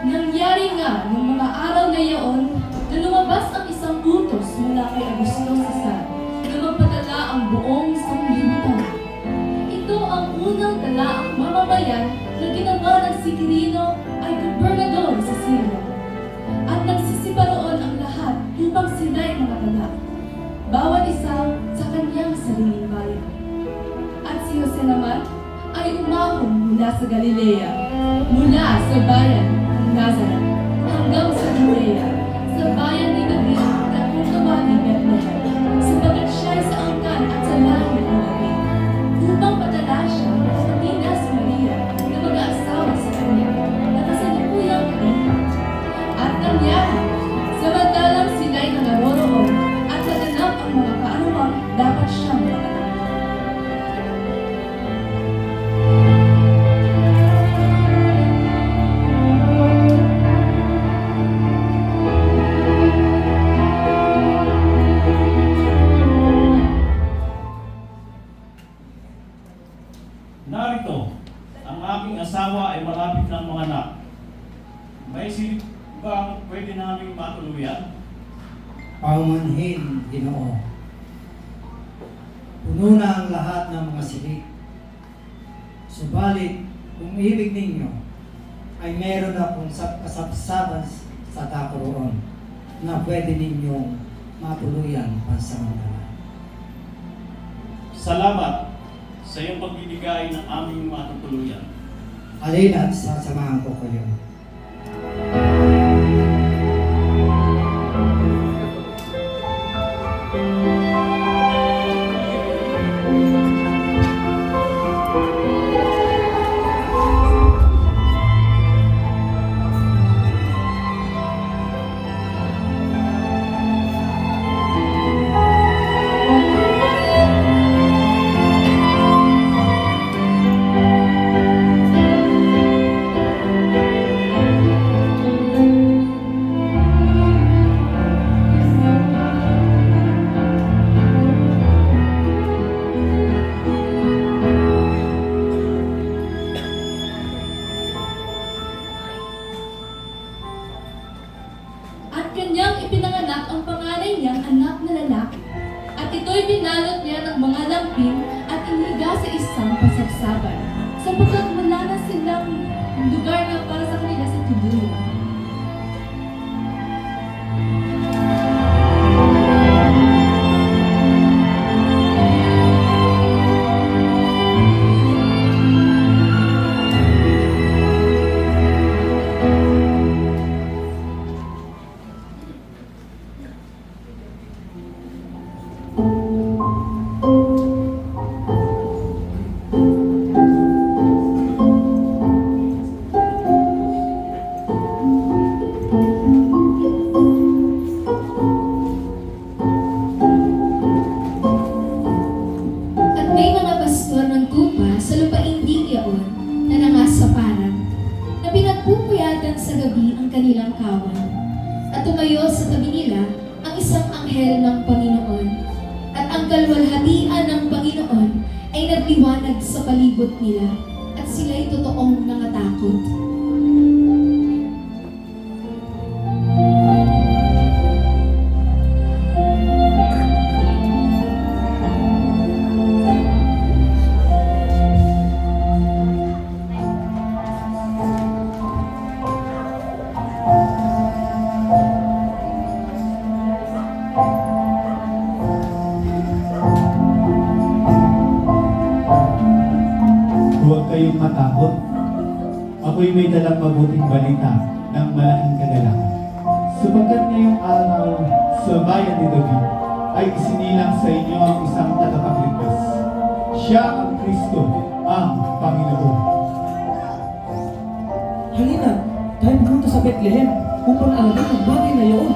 Nangyari nga noong mga araw na iyon na lumabas ang isang utos mula kay Augusto Cesar na magpadala ang buong sanglibutan. Ito ang unang dalaang mamamayan na ginawa ng si Quirino ay gobernador sa Syria. At nagsisipa roon ang lahat upang sila'y makatala, bawat isa sa kanyang sariling bayan. At si Jose naman ay umahon mula sa Galilea, mula sa bayan ng Nazareth hanggang sa Judea, sa bayan ni David na kung tawagin Bethlehem, sapagat siya'y sa angkan at sa lahi ng David, upang padala siya sa Tina si Maria na mag-aasawa sa kanya, na kasalukuyang kanina. At nangyari, samantalang sila'y nangaroroon at naganap ang mga kaanumang dapat siyang makanap. Narito, ang aking asawa ay malapit ng mga anak. May silip bang pwede namin matuluyan? Paumanhin, Ginoo. Puno na ang lahat ng mga silid. Subalit, kung ibig ninyo, ay meron akong kasapsaban sa takoroon na pwede ninyong matuluyan pansamantala. Salamat sa iyong pagbibigay ng aming matutuluyan. Halina't sasamahan ko kayo. At kanyang ipinanganak ang panganay niyang anak na lalaki. At ito'y binalot niya ng mga lampin at iniga sa isang pasagsaban, sapagkat wala na silang lugar na para sa kanila sa tuluyan. Sa gabi ang kanilang kawan. At tumayo sa tabi nila ang isang anghel ng Panginoon. At ang kalwalhatian ng Panginoon ay nagliwanag sa palibot nila. At sila'y totoong nangatakot. Huwag kayong matakot. Ako'y may dalang mabuting balita ng malaking kagalakan. Sapagkat ngayong araw sa bayan ni David ay isinilang sa inyo ang isang tagapagligtas. Siya ang Kristo, ang Panginoon. Halina, tayo pumunta sa Bethlehem upang alamin ang bagay na iyon.